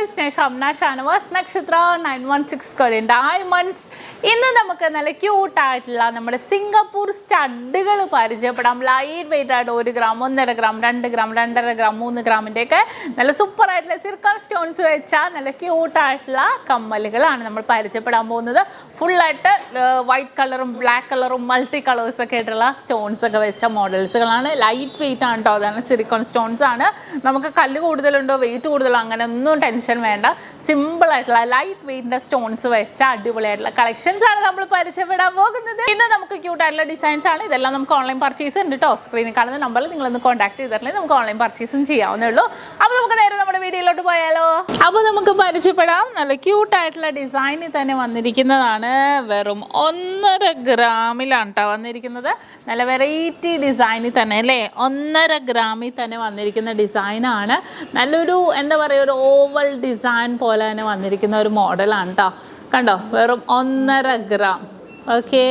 viewers, SHAMNA Nakshathra 916 Korean diamonds. ഇന്ന് നമുക്ക് നല്ല ക്യൂട്ട് ആയിട്ടുള്ള നമ്മുടെ സിംഗപ്പൂർ സ്റ്റഡുകൾ പരിചയപ്പെടാം. ലൈറ്റ് വെയിറ്റ് ആയിട്ട് 1 ഗ്രാം 1.5 ഗ്രാം 2 ഗ്രാം 2.5 ഗ്രാം 3 ഗ്രാമിൻ്റെ ഒക്കെ നല്ല സൂപ്പർ ആയിട്ടുള്ള സിർക്കൺ സ്റ്റോൺസ് വെച്ചാൽ നല്ല ക്യൂട്ട് ആയിട്ടുള്ള കമ്മലുകളാണ് നമ്മൾ പരിചയപ്പെടാൻ പോകുന്നത്. ഫുള്ളായിട്ട് വൈറ്റ് കളറും ബ്ലാക്ക് കളറും മൾട്ടി കളേഴ്സ് ഒക്കെ ആയിട്ടുള്ള സ്റ്റോൺസ് ഒക്കെ വെച്ച മോഡൽസുകളാണ്. ലൈറ്റ് വെയിറ്റ് ആണ് കേട്ടോ, അതാണ് സിലിക്കോൺ സ്റ്റോൺസ് ആണ്. നമുക്ക് കല്ല് കൂടുതലുണ്ടോ വെയിറ്റ് കൂടുതലോ അങ്ങനെ ഒന്നും ടെൻഷൻ വേണ്ട. സിമ്പിൾ ആയിട്ടുള്ള ലൈറ്റ് വെയിറ്റിൻ്റെ സ്റ്റോൺസ് വെച്ച അടിപൊളിയായിട്ടുള്ള കളക്ഷൻസ് ആണ് നമ്മൾ പരിചയപ്പെടാൻ പോകുന്നത്. ഇന്ന് നമുക്ക് ക്യൂട്ട് ആയിട്ടുള്ള ഡിസൈൻസ് ആണ്. ഇതെല്ലാം നമുക്ക് ഓൺലൈൻ പർച്ചേസ് ഉണ്ട് കേട്ടോ. സ്ക്രീനിൽ കാണുന്ന നമ്പറിൽ നിങ്ങളൊന്ന് കോൺടാക്ട് ചെയ്തിട്ടുണ്ടെങ്കിൽ നമുക്ക് ഓൺലൈൻ പർച്ചേസും ചെയ്യാവുന്നേ ഉള്ളൂ. അപ്പോൾ നമുക്ക് നേരെ നമ്മുടെ വീഡിയോയിലോട്ട് പോയാലോ. അപ്പോൾ നമുക്ക് പരിചയപ്പെടാം. നല്ല ക്യൂട്ട് ആയിട്ടുള്ള ഡിസൈനിൽ തന്നെ വന്നിരിക്കുന്നതാണ്. വെറും 1.5 ഗ്രാമിലാണ് കേട്ടോ വന്നിരിക്കുന്നത്. നല്ല വെറൈറ്റി ഡിസൈനിൽ തന്നെ അല്ലേ, 1.5 ഗ്രാമിൽ തന്നെ വന്നിരിക്കുന്ന ഡിസൈനാണ്. നല്ലൊരു എന്താ പറയുക, ഒരു ഓവൽ ഡിസൈൻ പോലെ തന്നെ വന്നിരിക്കുന്ന ഒരു മോഡലാണ് കേട്ടോ. കണ്ടോ, വെറും 1.5 ഗ്രാം. ഓക്കെ,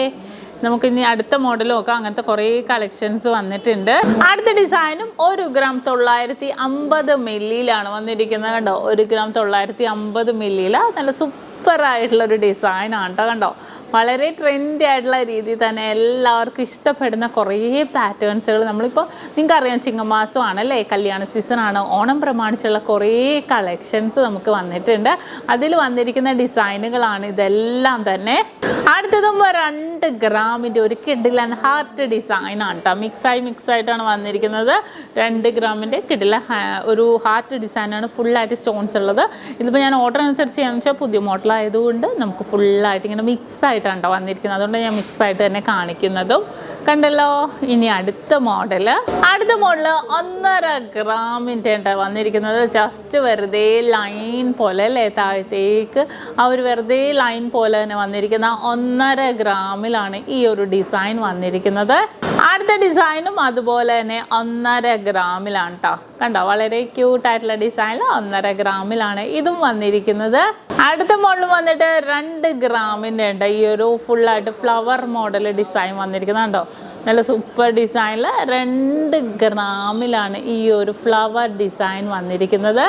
നമുക്കിനി അടുത്ത മോഡൽ നോക്കാം. അങ്ങനത്തെ കുറേ കളക്ഷൻസ് വന്നിട്ടുണ്ട്. അടുത്ത ഡിസൈനും 1 ഗ്രാം 950 മില്ലിയിലാണ് വന്നിരിക്കുന്നത്. കണ്ടോ, 1 ഗ്രാം 950 മില്ലിയിൽ നല്ല സൂപ്പറായിട്ടുള്ളൊരു ഡിസൈനാണ് കേട്ടോ. കണ്ടോ, വളരെ ട്രെൻഡി ആയിട്ടുള്ള രീതിയിൽ തന്നെ എല്ലാവർക്കും ഇഷ്ടപ്പെടുന്ന കുറേ പാറ്റേൺസുകൾ നമ്മളിപ്പോൾ നിങ്ങൾക്കറിയാം, ചിങ്ങമാസമാണല്ലേ, കല്യാണ സീസണാണ്. ഓണം പ്രമാണിച്ചുള്ള കുറേ കളക്ഷൻസ് നമുക്ക് വന്നിട്ടുണ്ട്. അതിൽ വന്നിരിക്കുന്ന ഡിസൈനുകളാണ് ഇതെല്ലാം തന്നെ. അടുത്തതും 2 ഗ്രാമിൻ്റെ ഒരു കിഡിലൻ ഹാർട്ട് ഡിസൈനാണ് കേട്ടോ. മിക്സായിട്ടാണ് വന്നിരിക്കുന്നത്. 2 ഗ്രാമിൻ്റെ കിഡിലൻ ഒരു ഹാർട്ട് ഡിസൈനാണ്. ഫുള്ളായിട്ട് സ്റ്റോൺസ് ഉള്ളത്. ഇതിപ്പോൾ ഞാൻ ഓർഡർ അനുസരിച്ച് ചെയ്യാന്ന് വെച്ചാൽ പുതിയ മോഡലായതുകൊണ്ട് നമുക്ക് ഫുള്ളായിട്ട് ഇങ്ങനെ മിക്സായിട്ടാണ് കേട്ടോ വന്നിരിക്കുന്നത്. അതുകൊണ്ട് ഞാൻ മിക്സായിട്ട് തന്നെ കാണിക്കുന്നതും. കണ്ടല്ലോ. ഇനി അടുത്ത മോഡൽ 1.5 ഗ്രാമിൻ്റെ ഉണ്ട് വന്നിരിക്കുന്നത്. ജസ്റ്റ് വെറുതെ ലൈൻ പോലെ അല്ലേ, താഴത്തേക്ക് ആ ഒരു വെറുതെ ലൈൻ പോലെ തന്നെ വന്നിരിക്കുന്ന 1.5 ഗ്രാമിലാണ് ഈ ഒരു ഡിസൈൻ വന്നിരിക്കുന്നത്. അടുത്ത ഡിസൈനും അതുപോലെ തന്നെ 1.5 ഗ്രാമിലാണ് കേട്ടോ. കണ്ടോ, വളരെ ക്യൂട്ടായിട്ടുള്ള ഡിസൈൻ 1.5 ഗ്രാമിലാണ് ഇതും വന്നിരിക്കുന്നത്. അടുത്ത മോഡൽ വന്നിട്ട് 2 ഗ്രാമിൻ്റെ ഉണ്ട്. ഈ ഒരു ഫുള്ളായിട്ട് ഫ്ലവർ മോഡൽ ഡിസൈൻ വന്നിരിക്കുന്നത്. കണ്ടോ, നല്ല സൂപ്പർ ഡിസൈനിൽ 2 ഗ്രാമിലാണ് ഈ ഒരു ഫ്ലവർ ഡിസൈൻ വന്നിരിക്കുന്നത്.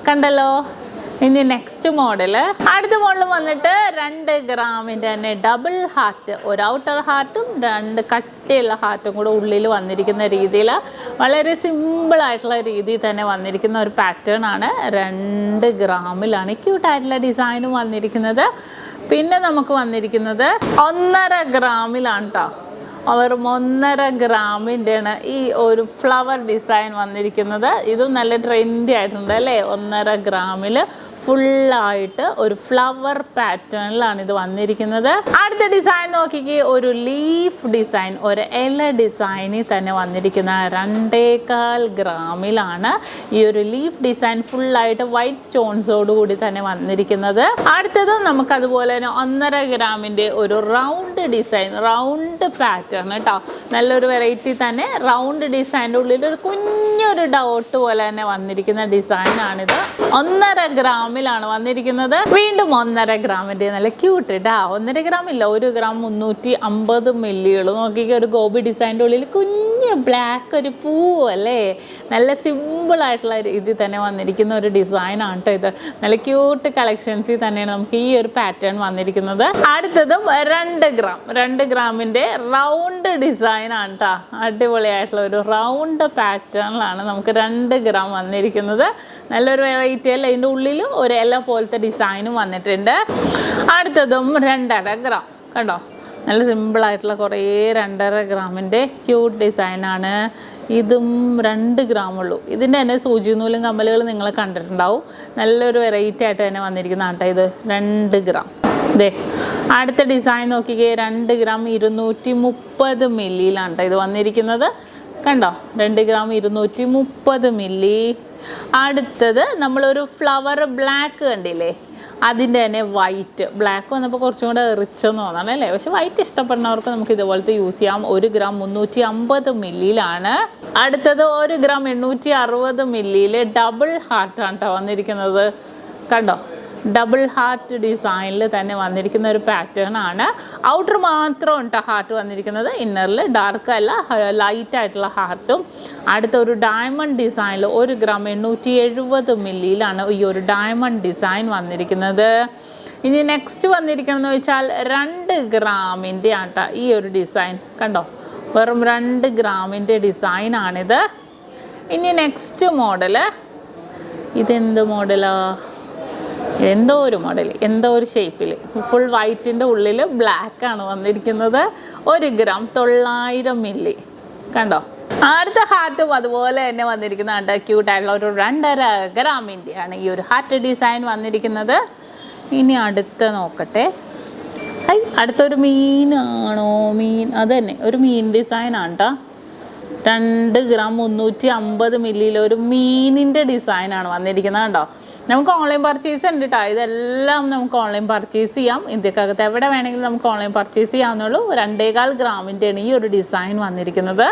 കണ്ടല്ലോ. ഇനി നെക്സ്റ്റ് മോഡൽ, അടുത്ത മോഡൽ വന്നിട്ട് 2 ഗ്രാമിൻ്റെ തന്നെ ഡബിൾ ഹാർട്ട്, ഒരു ഔട്ടർ ഹാർട്ടും 2 കട്ടിയുള്ള ഹാർട്ടും കൂടെ ഉള്ളിൽ വന്നിരിക്കുന്ന രീതിയിൽ വളരെ സിമ്പിളായിട്ടുള്ള രീതിയിൽ തന്നെ വന്നിരിക്കുന്ന ഒരു പാറ്റേൺ ആണ്. 2 ഗ്രാമിലാണ് ക്യൂട്ടായിട്ടുള്ള ഡിസൈനും വന്നിരിക്കുന്നത്. പിന്നെ നമുക്ക് വന്നിരിക്കുന്നത് 1.5 ഗ്രാമിലാണ് കേട്ടോ. വെറും 1.5 ഗ്രാമിൻ്റെയാണ് ഈ ഒരു ഫ്ലവർ ഡിസൈൻ വന്നിരിക്കുന്നത്. ഇതും നല്ല ട്രെൻഡി ആയിട്ടുണ്ട് അല്ലേ. 1.5 ഗ്രാമിൽ ഫുള്ളായിട്ട് ഒരു ഫ്ലവർ പാറ്റേണിലാണ് ഇത് വന്നിരിക്കുന്നത്. അടുത്ത ഡിസൈൻ നോക്കിക്കേ, ഒരു ലീഫ് ഡിസൈൻ, ഒരു ഇല ഡിസൈനിൽ തന്നെ വന്നിരിക്കുന്ന 2.25 ഗ്രാമിലാണ് ഈ ഒരു ലീഫ് ഡിസൈൻ ഫുള്ളായിട്ട് വൈറ്റ് സ്റ്റോൺസോട് കൂടി തന്നെ വന്നിരിക്കുന്നത്. അടുത്തതും നമുക്ക് അതുപോലെ തന്നെ 1.5 ഗ്രാമിൻ്റെ ഒരു റൗണ്ട് ഡിസൈൻ, റൗണ്ട് പാറ്റേൺ കേട്ടോ. നല്ലൊരു വെറൈറ്റി തന്നെ. റൗണ്ട് ഡിസൈൻ്റെ ഉള്ളിൽ ഒരു കുഞ്ഞൊരു ഡോട്ട് പോലെ തന്നെ വന്നിരിക്കുന്ന ഡിസൈനാണിത്. 1.5 ഗ്രാമിലാണ് വന്നിരിക്കുന്നത്. വീണ്ടും 1.5 ഗ്രാമിൻ്റെ നല്ല ക്യൂട്ട് കേട്ടോ. 1.5 ഗ്രാം ഇല്ല, 1 ഗ്രാം 350 മില്ലിയുള്ളൂ. നോക്കിക്കുക, ഒരു ഗോബി ഡിസൈൻ്റെ ഉള്ളിൽ കുഞ്ഞ് ബ്ലാക്ക് ഒരു പൂവ് അല്ലേ. നല്ല സിമ്പിളായിട്ടുള്ള രീതിയിൽ തന്നെ വന്നിരിക്കുന്ന ഒരു ഡിസൈനാണ് കേട്ടോ ഇത്. നല്ല ക്യൂട്ട് കളക്ഷൻസിൽ തന്നെയാണ് നമുക്ക് ഈ ഒരു പാറ്റേൺ വന്നിരിക്കുന്നത്. അടുത്തതും 2 ഗ്രാമിൻ്റെ റൗണ്ട് ഡിസൈനാണ് കേട്ടോ. അടിപൊളിയായിട്ടുള്ള ഒരു റൗണ്ട് പാറ്റേണിലാണ് നമുക്ക് 2 ഗ്രാം വന്നിരിക്കുന്നത്. നല്ലൊരു വെറൈറ്റി അല്ലേ. ഇതിൻ്റെ ഉള്ളിൽ ഒരു ഇല പോലത്തെ ഡിസൈനും വന്നിട്ടുണ്ട്. അടുത്തതും 2.5 ഗ്രാം. കണ്ടോ, നല്ല സിമ്പിളായിട്ടുള്ള കുറേ 2.5 ഗ്രാമിൻ്റെ ക്യൂട്ട് ഡിസൈനാണ്. ഇതും 2 ഗ്രാമുള്ളൂ. ഇതിൻ്റെ തന്നെ സൂചി നൂലും കമ്മലുകൾ നിങ്ങൾ കണ്ടിട്ടുണ്ടാവും. നല്ലൊരു വെറൈറ്റി ആയിട്ട് തന്നെ വന്നിരിക്കുന്നതാണ് കേട്ടോ ഇത്. 2 ഗ്രാം. ദേ അടുത്ത ഡിസൈൻ നോക്കിക്കേ, 2 ഗ്രാം 230 മില്ലിയിലാണ് കേട്ടോ ഇത് വന്നിരിക്കുന്നത്. കണ്ടോ, 2 ഗ്രാം 230 മില്ലി. അടുത്തത് നമ്മളൊരു ഫ്ലവർ ബ്ലാക്ക് കണ്ടില്ലേ, അതിൻ്റെ തന്നെ വൈറ്റ്. ബ്ലാക്ക് വന്നപ്പോൾ കുറച്ചും കൂടെ എറിച്ചെന്ന് തോന്നണം അല്ലേ. പക്ഷെ വൈറ്റ് ഇഷ്ടപ്പെടുന്നവർക്ക് നമുക്ക് ഇതുപോലത്തെ യൂസ് ചെയ്യാം. 1 ഗ്രാം 350 മില്ലിയിലാണ്. അടുത്തത് 1 ഗ്രാം 860 മില്ലിയിൽ ഡബിൾ ഹാർട്ടാണ് കേട്ടോ വന്നിരിക്കുന്നത്. കണ്ടോ, ഡബിൾ ഹാർട്ട് ഡിസൈനിൽ തന്നെ വന്നിരിക്കുന്ന ഒരു പാറ്റേൺ ആണ്. ഔട്ടർ മാത്രം ഉണ്ട് ഹാർട്ട് വന്നിരിക്കുന്നത്, ഇന്നറിൽ ഡാർക്ക് അല്ല ലൈറ്റ് ആയിട്ടുള്ള ഹാർട്ടും. അടുത്ത ഒരു ഡയമണ്ട് ഡിസൈനിൽ 1 ഗ്രാം 870 മില്ലിയിലാണ് ഈ ഒരു ഡയമണ്ട് ഡിസൈൻ വന്നിരിക്കുന്നത്. ഇനി നെക്സ്റ്റ് വന്നിരിക്കണമെന്ന് വെച്ചാൽ 2 ഗ്രാമിൻ്റെ ആട്ട ഈ ഒരു ഡിസൈൻ കണ്ടോ, വെറും 2 ഗ്രാമിൻ്റെ ഡിസൈനാണിത്. ഇനി നെക്സ്റ്റ് മോഡല്, ഇതെന്ത് മോഡലാ, എന്തോ ഒരു മോഡൽ, എന്തോ ഒരു ഷേപ്പിൽ ഫുൾ വൈറ്റിൻ്റെ ഉള്ളിൽ ബ്ലാക്കാണ് വന്നിരിക്കുന്നത്. 1 ഗ്രാം 900 മില്ലി കണ്ടോ. അടുത്ത ഹാർട്ടും അതുപോലെ തന്നെ വന്നിരിക്കുന്നതാണ്, ക്യൂട്ടായിട്ടുള്ള ഒരു 2.5 ഗ്രാമിൻ്റെ ആണ് ഈ ഒരു ഹാർട്ട് ഡിസൈൻ വന്നിരിക്കുന്നത്. ഇനി അടുത്ത നോക്കട്ടെ, അടുത്തൊരു മീനാണോ, മീൻ അത് തന്നെ ഒരു മീൻ ഡിസൈനാണ് കേട്ടോ. 2 ഗ്രാം 350 മില്ലിയിൽ ഒരു മീനിൻ്റെ ഡിസൈനാണ് വന്നിരിക്കുന്നത് കണ്ടോ. നമുക്ക് ഓൺലൈൻ പർച്ചേസ് ഉണ്ട് കേട്ടോ, ഇതെല്ലാം നമുക്ക് ഓൺലൈൻ പർച്ചേസ് ചെയ്യാം. ഇന്ത്യക്കകത്ത് എവിടെ വേണമെങ്കിലും നമുക്ക് ഓൺലൈൻ പർച്ചേസ് ചെയ്യാവുന്നുള്ളൂ. 2.25 ഗ്രാമിൻ്റെയാണ് ഈ ഒരു ഡിസൈൻ വന്നിരിക്കുന്നത്.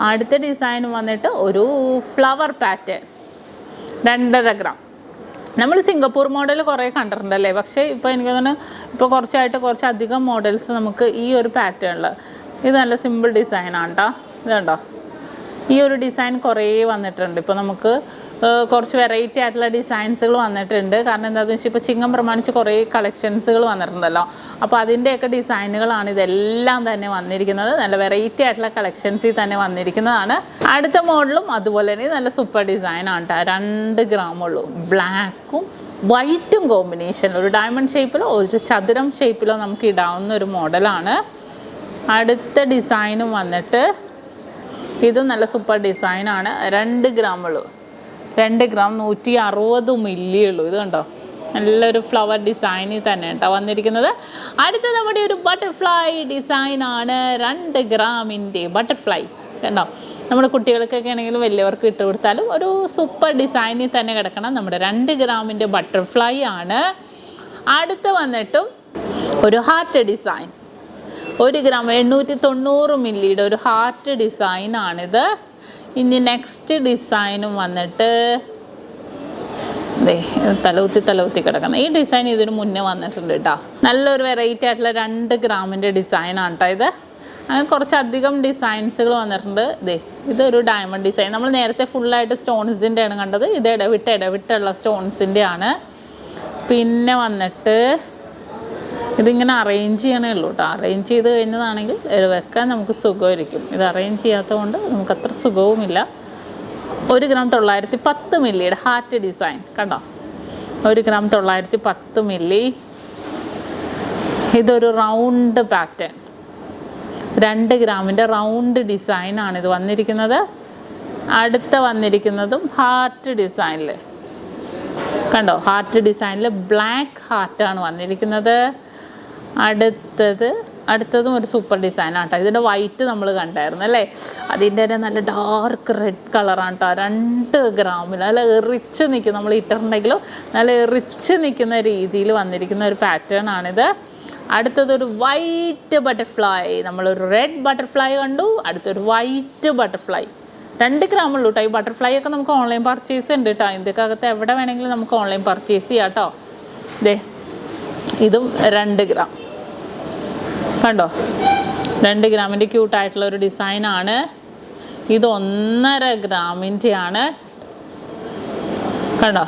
അടുത്ത ഡിസൈൻ വന്നിട്ട് ഒരു ഫ്ലവർ പാറ്റേൺ 2.5 ഗ്രാം. നമ്മൾ സിംഗപ്പൂർ മോഡൽ കുറേ കണ്ടിട്ടുണ്ടല്ലേ, പക്ഷേ ഇപ്പോൾ എനിക്ക് തോന്നുന്നു ഇപ്പോൾ കുറച്ചധികം മോഡൽസ് നമുക്ക് ഈ ഒരു പാറ്റേണിൽ, ഇത് നല്ല സിമ്പിൾ ഡിസൈനാണ് കേട്ടോ. ഇതുണ്ടോ, ഈ ഒരു ഡിസൈൻ കുറേ വന്നിട്ടുണ്ട്. ഇപ്പോൾ നമുക്ക് കുറച്ച് വെറൈറ്റി ആയിട്ടുള്ള ഡിസൈൻസുകൾ വന്നിട്ടുണ്ട്. കാരണം എന്താണെന്ന് വെച്ചാൽ ഇപ്പോൾ ചിങ്ങം പ്രമാണിച്ച് കുറേ കളക്ഷൻസുകൾ വന്നിട്ടുണ്ടല്ലോ, അപ്പോൾ അതിൻ്റെയൊക്കെ ഡിസൈനുകളാണ് ഇതെല്ലാം തന്നെ വന്നിരിക്കുന്നത്. നല്ല വെറൈറ്റി ആയിട്ടുള്ള കളക്ഷൻസിൽ തന്നെ വന്നിരിക്കുന്നതാണ്. അടുത്ത മോഡലും അതുപോലെ തന്നെ നല്ല സൂപ്പർ ഡിസൈനാണ് കേട്ടോ. 2 ഗ്രാമുള്ളൂ, ബ്ലാക്കും വൈറ്റും കോമ്പിനേഷൻ, ഒരു ഡയമണ്ട് ഷേപ്പിലോ ഒരു ചതുരം ഷിപ്പിലോ നമുക്ക് ഇടാവുന്ന ഒരു മോഡലാണ്. അടുത്ത ഡിസൈനും വന്നിട്ട് ഇതും നല്ല സൂപ്പർ ഡിസൈനാണ്. 2 ഗ്രാമുള്ളൂ, 2 ഗ്രാം 160 മില്ലി ഉള്ളൂ. ഇത് കണ്ടോ, നല്ലൊരു ഫ്ലവർ ഡിസൈനിൽ തന്നെ കേട്ടോ വന്നിരിക്കുന്നത്. അടുത്ത നമ്മുടെ ഒരു ബട്ടർഫ്ലൈ ഡിസൈനാണ്, 2 ഗ്രാമിൻ്റെ ബട്ടർഫ്ലൈ കണ്ടോ. നമ്മുടെ കുട്ടികൾക്കൊക്കെ ആണെങ്കിലും വലിയവർക്ക് ഇട്ട് കൊടുത്താലും ഒരു സൂപ്പർ ഡിസൈനിൽ തന്നെ കിടക്കണം. നമ്മുടെ 2 ഗ്രാമിൻ്റെ ബട്ടർഫ്ലൈ ആണ്. അടുത്ത വന്നിട്ടും ഒരു ഹാർട്ട് ഡിസൈൻ, 1 ഗ്രാം 890 മില്ലിയുടെ ഒരു ഹാർട്ട് ഡിസൈനാണിത്. ഇനി നെക്സ്റ്റ് ഡിസൈനും വന്നിട്ട് തലകുത്തി കിടക്കണം. ഈ ഡിസൈൻ ഇതിന് മുന്നേ വന്നിട്ടുണ്ട് കേട്ടോ. നല്ലൊരു വെറൈറ്റി ആയിട്ടുള്ള 2 ഗ്രാമിൻ്റെ ഡിസൈനാണ് കേട്ടോ ഇത്. അങ്ങനെ കുറച്ചധികം ഡിസൈൻസുകൾ വന്നിട്ടുണ്ട്. ഇതൊരു ഡയമണ്ട് ഡിസൈൻ. നമ്മൾ നേരത്തെ ഫുള്ളായിട്ട് സ്റ്റോൺസിൻ്റെ ആണ് കണ്ടത്, ഇത് ഇടവിട്ടുള്ള സ്റ്റോൺസിൻ്റെ ആണ്. പിന്നെ വന്നിട്ട് ഇതിങ്ങനെ അറേഞ്ച് ചെയ്യണേ ഉള്ളൂ കേട്ടോ. അറേഞ്ച് ചെയ്ത് കഴിഞ്ഞതാണെങ്കിൽ വെക്കാൻ നമുക്ക് സുഖമായിരിക്കും. ഇത് അറേഞ്ച് ചെയ്യാത്തത് കൊണ്ട് നമുക്ക് അത്ര സുഖവുമില്ല. 1 ഗ്രാം 910 മില്ലിയുടെ ഹാർട്ട് ഡിസൈൻ കണ്ടോ, 1 ഗ്രാം 910 മില്ലി. ഇതൊരു റൗണ്ട് പാറ്റേൺ, 2 ഗ്രാമിൻ്റെ റൗണ്ട് ഡിസൈനാണ് ഇത് വന്നിരിക്കുന്നത്. അടുത്ത വന്നിരിക്കുന്നതും ഹാർട്ട് ഡിസൈനിൽ കണ്ടോ, ഹാർട്ട് ഡിസൈനിൽ ബ്ലാക്ക് ഹാർട്ടാണ് വന്നിരിക്കുന്നത്. അടുത്തതും ഒരു സൂപ്പർ ഡിസൈനാണ് കേട്ടോ. ഇതിൻ്റെ വൈറ്റ് നമ്മൾ കണ്ടായിരുന്നു അല്ലേ, അതിൻ്റെ തന്നെ നല്ല ഡാർക്ക് റെഡ് കളറാണ് കേട്ടോ. 2 ഗ്രാമിൽ നല്ല എറിച്ച് നിൽക്കും, നമ്മൾ ഇട്ടിട്ടുണ്ടെങ്കിലും നല്ല എറിച്ച് നിൽക്കുന്ന രീതിയിൽ വന്നിരിക്കുന്ന ഒരു പാറ്റേൺ ആണിത്. അടുത്തതൊരു വൈറ്റ് ബട്ടർഫ്ലൈ, നമ്മളൊരു റെഡ് ബട്ടർഫ്ലൈ കണ്ടു, അടുത്തൊരു വൈറ്റ് ബട്ടർഫ്ലൈ. 2 ഗ്രാമുള്ളൂ കേട്ടോ. ഈ ബട്ടർഫ്ലൈ ഒക്കെ നമുക്ക് ഓൺലൈൻ പർച്ചേസ് ഉണ്ട് കേട്ടോ. ഇന്ത്യക്കകത്ത് എവിടെ വേണമെങ്കിലും നമുക്ക് ഓൺലൈൻ പർച്ചേസ് ചെയ്യാം കേട്ടോ. ഇതും 2 ഗ്രാം കണ്ടോ, 2 ഗ്രാമിൻ്റെ ക്യൂട്ടായിട്ടുള്ള ഒരു ഡിസൈനാണ്. ഇത് 1.5 ഗ്രാമിൻ്റെ ആണ് കണ്ടോ.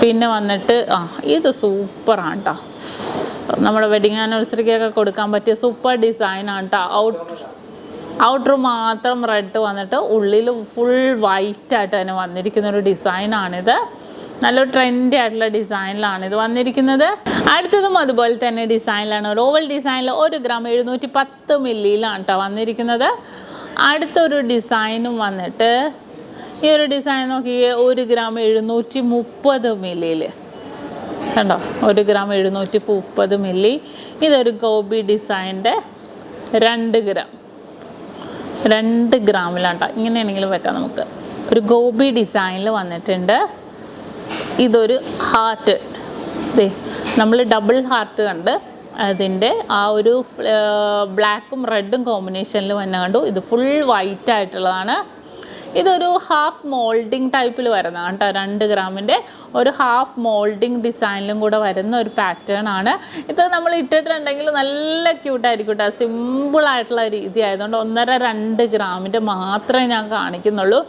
പിന്നെ വന്നിട്ട് ഇത് സൂപ്പറാണ് കേട്ടോ, നമ്മുടെ വെഡിങ് ആനിവേഴ്സറിക്കൊക്കെ കൊടുക്കാൻ പറ്റിയ സൂപ്പർ ഡിസൈനാണ് കേട്ടോ. ഔട്ടർ മാത്രം റെഡ് വന്നിട്ട് ഉള്ളിൽ ഫുൾ വൈറ്റ് ആയിട്ട് തന്നെ വന്നിരിക്കുന്ന ഒരു ഡിസൈനാണിത്. നല്ലൊരു ട്രെൻഡി ആയിട്ടുള്ള ഡിസൈനിലാണ് ഇത് വന്നിരിക്കുന്നത്. അടുത്തതും അതുപോലെ തന്നെ ഡിസൈനിലാണ്, ഒരു ഓവൽ ഡിസൈനിൽ 1 ഗ്രാം 710 മില്ലിയിലാണ് കേട്ടോ വന്നിരിക്കുന്നത്. അടുത്തൊരു ഡിസൈനും വന്നിട്ട് ഈ ഒരു ഡിസൈൻ നോക്കിയേ, 1 ഗ്രാം 730 മില്ലിയിൽ കണ്ടോ, 1 ഗ്രാം 730 മില്ലി. ഇതൊരു ഗോബി ഡിസൈൻ്റെ 2 ഗ്രാം 2 ഗ്രാമിലാണ് കേട്ടോ. ഇങ്ങനെയാണെങ്കിലും വെക്കാം നമുക്ക്. ഒരു ഗോബി ഡിസൈനിൽ വന്നിട്ടുണ്ട്. ഇതൊരു ഹാർട്ട്, നമ്മൾ ഡബിൾ ഹാർട്ട് കണ്ട് അതിൻ്റെ ആ ഒരു ബ്ലാക്കും റെഡും കോമ്പിനേഷനിൽ വന്നെ കണ്ടു. ഇത് ഫുൾ വൈറ്റ് ആയിട്ടുള്ളതാണ്. ഇതൊരു ഹാഫ് മോൾഡിങ് ടൈപ്പിൽ വരുന്നതാണ് കേട്ടോ. 2 ഗ്രാമിൻ്റെ ഒരു ഹാഫ് മോൾഡിങ് ഡിസൈനിലും കൂടെ വരുന്ന ഒരു പാറ്റേൺ ആണ് ഇത്. നമ്മൾ ഇട്ടിട്ടുണ്ടെങ്കിൽ നല്ല ക്യൂട്ടായിരിക്കും കേട്ടോ. സിമ്പിളായിട്ടുള്ള രീതി ആയതുകൊണ്ട് 1.5-2 ഗ്രാമിൻ്റെ മാത്രമേ ഞാൻ കാണിക്കുന്നുള്ളൂ.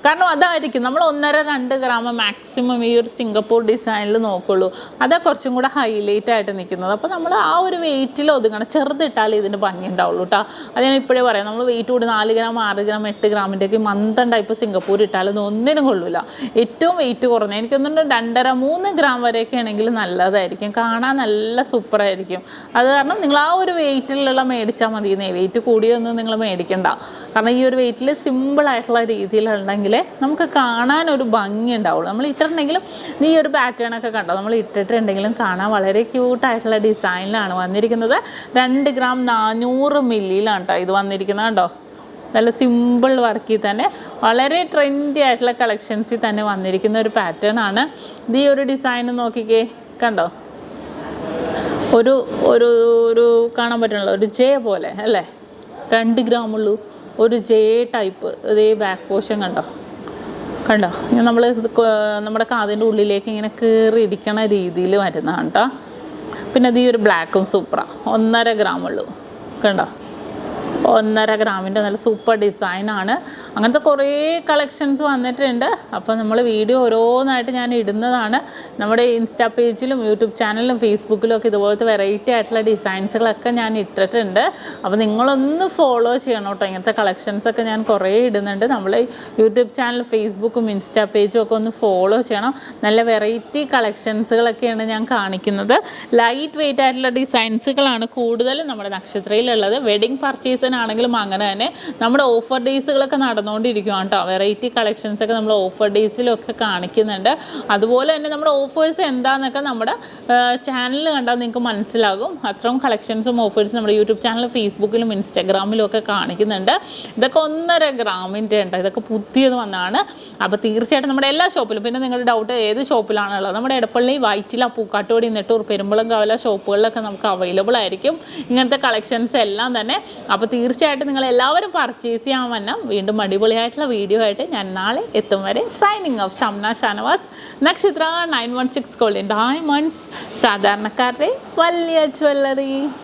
കാരണം അതായിരിക്കും നമ്മൾ 1.5-2 ഗ്രാം മാക്സിമം ഈ ഒരു സിംഗപ്പൂർ ഡിസൈനിൽ നോക്കുള്ളൂ. അതാ കുറച്ചും കൂടെ ഹൈലൈറ്റ് ആയിട്ട് നിൽക്കുന്നത്. അപ്പോൾ നമ്മൾ ആ ഒരു വെയിറ്റിൽ ഒതുങ്ങണം. ചെറുതിട്ടാൽ ഇതിന് ഭംഗി ഉണ്ടാവുള്ളൂ കേട്ടോ. അത് ഞാൻ ഇപ്പോഴേ പറയാം. നമ്മൾ വെയിറ്റ് കൂടി 4 ഗ്രാം 6 ഗ്രാം 8 ഗ്രാമിൻ്റെയൊക്കെ മന്ദൻ ടൈപ്പ് സിംഗപ്പൂർ ഇട്ടാലൊന്നും ഒന്നിനും കൊള്ളില്ല. ഏറ്റവും വെയിറ്റ് കുറഞ്ഞ എനിക്കൊന്നുണ്ട് 2.5-3 ഗ്രാം വരെയൊക്കെ ആണെങ്കിൽ നല്ലതായിരിക്കും. കാണാൻ നല്ല സൂപ്പറായിരിക്കും. അത് കാരണം നിങ്ങൾ ആ ഒരു വെയിറ്റിലുള്ള മേടിച്ചാൽ മതി. വെയിറ്റ് കൂടിയൊന്നും നിങ്ങൾ മേടിക്കണ്ട. കാരണം ഈ ഒരു വെയിറ്റിൽ സിമ്പിളായിട്ടുള്ള രീതിയിലുള്ള നമുക്ക് കാണാനൊരു ഭംഗി ഉണ്ടാവുള്ളൂ. നമ്മൾ ഇട്ടിട്ടുണ്ടെങ്കിലും ഈ ഒരു പാറ്റേൺ ഒക്കെ കണ്ടോ, നമ്മൾ ഇട്ടിട്ടുണ്ടെങ്കിലും കാണാൻ വളരെ ക്യൂട്ടായിട്ടുള്ള ഡിസൈനിലാണ് വന്നിരിക്കുന്നത്. 2 ഗ്രാം 400 മില്ലിയിലാണ് കേട്ടോ ഇത് വന്നിരിക്കുന്നത്. കണ്ടോ, നല്ല സിമ്പിൾ വർക്കിൽ തന്നെ വളരെ ട്രെൻഡി ആയിട്ടുള്ള കളക്ഷൻസിൽ തന്നെ വന്നിരിക്കുന്ന ഒരു പാറ്റേൺ ആണ്. ഇത് ഈ ഒരു ഡിസൈൻ നോക്കിക്കേ, കണ്ടോ, ഒരു ഒരു ഒരു കാണാൻ പറ്റുന്നുള്ളൂ ഒരു ജെ പോലെ അല്ലേ. 2 ഗ്രാം ഉള്ളൂ, ഒരു ജെ ടൈപ്പ്. ഇതേ ബാക്ക് പോർഷൻ കണ്ടോ, നമ്മൾ നമ്മുടെ കാതിൻ്റെ ഉള്ളിലേക്ക് ഇങ്ങനെ കയറി ഇരിക്കണ രീതിയിൽ വരുന്നതാണ് കേട്ടോ. പിന്നെ അത് ഈ ഒരു ബ്ലാക്കും സൂപ്പറാണ്. 1.5 ഗ്രാം ഉള്ളൂ, കണ്ടോ, 1.5 ഗ്രാമിൻ്റെ നല്ല സൂപ്പർ ഡിസൈനാണ്. അങ്ങനത്തെ കുറേ കളക്ഷൻസ് വന്നിട്ടുണ്ട്. അപ്പോൾ നമ്മൾ വീഡിയോ ഓരോന്നായിട്ട് ഞാൻ ഇടുന്നതാണ്. നമ്മുടെ ഇൻസ്റ്റാ പേജിലും യൂട്യൂബ് ചാനലിലും ഫേസ്ബുക്കിലും ഒക്കെ ഇതുപോലത്തെ വെറൈറ്റി ആയിട്ടുള്ള ഡിസൈൻസുകളൊക്കെ ഞാൻ ഇട്ടിട്ടുണ്ട്. അപ്പോൾ നിങ്ങളൊന്ന് ഫോളോ ചെയ്യണം കേട്ടോ. ഇങ്ങനത്തെ കളക്ഷൻസൊക്കെ ഞാൻ കുറേ ഇടുന്നുണ്ട്. നമ്മൾ യൂട്യൂബ് ചാനൽ ഫേസ്ബുക്കും ഇൻസ്റ്റാ പേജും ഒക്കെ ഒന്ന് ഫോളോ ചെയ്യണം. നല്ല വെറൈറ്റി കളക്ഷൻസുകളൊക്കെയാണ് ഞാൻ കാണിക്കുന്നത്. ലൈറ്റ് വെയിറ്റ് ആയിട്ടുള്ള ഡിസൈൻസുകളാണ് കൂടുതലും നമ്മുടെ നക്ഷത്രയിലുള്ളത്. വെഡിങ് പർച്ചേസ് ആണെങ്കിലും അങ്ങനെ തന്നെ നമ്മുടെ ഓഫർ ഡേയ്സുകളൊക്കെ നടന്നുകൊണ്ടിരിക്കുകയാണ് കേട്ടോ. വെറൈറ്റി കളക്ഷൻസൊക്കെ നമ്മൾ ഓഫർ ഡേയ്സിലൊക്കെ കാണിക്കുന്നുണ്ട്. അതുപോലെ തന്നെ നമ്മുടെ ഓഫേഴ്സ് എന്താണെന്നൊക്കെ നമ്മുടെ ചാനലിൽ കണ്ടാൽ നിങ്ങൾക്ക് മനസ്സിലാകും. അത്രയും കളക്ഷൻസും ഓഫേഴ്സും നമ്മുടെ യൂട്യൂബ് ചാനൽ ഫേസ്ബുക്കിലും ഇൻസ്റ്റാഗ്രാമിലും ഒക്കെ കാണിക്കുന്നുണ്ട്. ഇതൊക്കെ 1.5 ഗ്രാമിൻ്റെ ഉണ്ട്. ഇതൊക്കെ പുതിയത് വന്നതാണ്. അപ്പോൾ തീർച്ചയായിട്ടും നമ്മുടെ എല്ലാ ഷോപ്പിലും, പിന്നെ നിങ്ങളുടെ ഡൗട്ട് ഏത് ഷോപ്പിലാണുള്ളത്, നമ്മുടെ എടപ്പള്ളി, വൈറ്റില, പൂക്കാട്ടുപടി, നെട്ടൂർ, പെരുമ്പളം, കവല ഷോപ്പുകളിലൊക്കെ നമുക്ക് അവൈലബിൾ ആയിരിക്കും ഇങ്ങനത്തെ കളക്ഷൻസ് എല്ലാം തന്നെ. അപ്പോൾ തീർച്ചയായിട്ടും നിങ്ങൾ എല്ലാവരും പർച്ചേസ് ചെയ്യാൻ വന്നാൽ വീണ്ടും അടിപൊളിയായിട്ടുള്ള വീഡിയോ ആയിട്ട് ഞാൻ നാളെ എത്തും വരെ സൈനിങ് ഓഫ്. ഷംന ഷാനവാസ്, നക്ഷത്ര 916 ഗോൾഡൻ ഡയമണ്ട്സ്, സാധാരണക്കാരുടെ വലിയ ജ്വല്ലറി.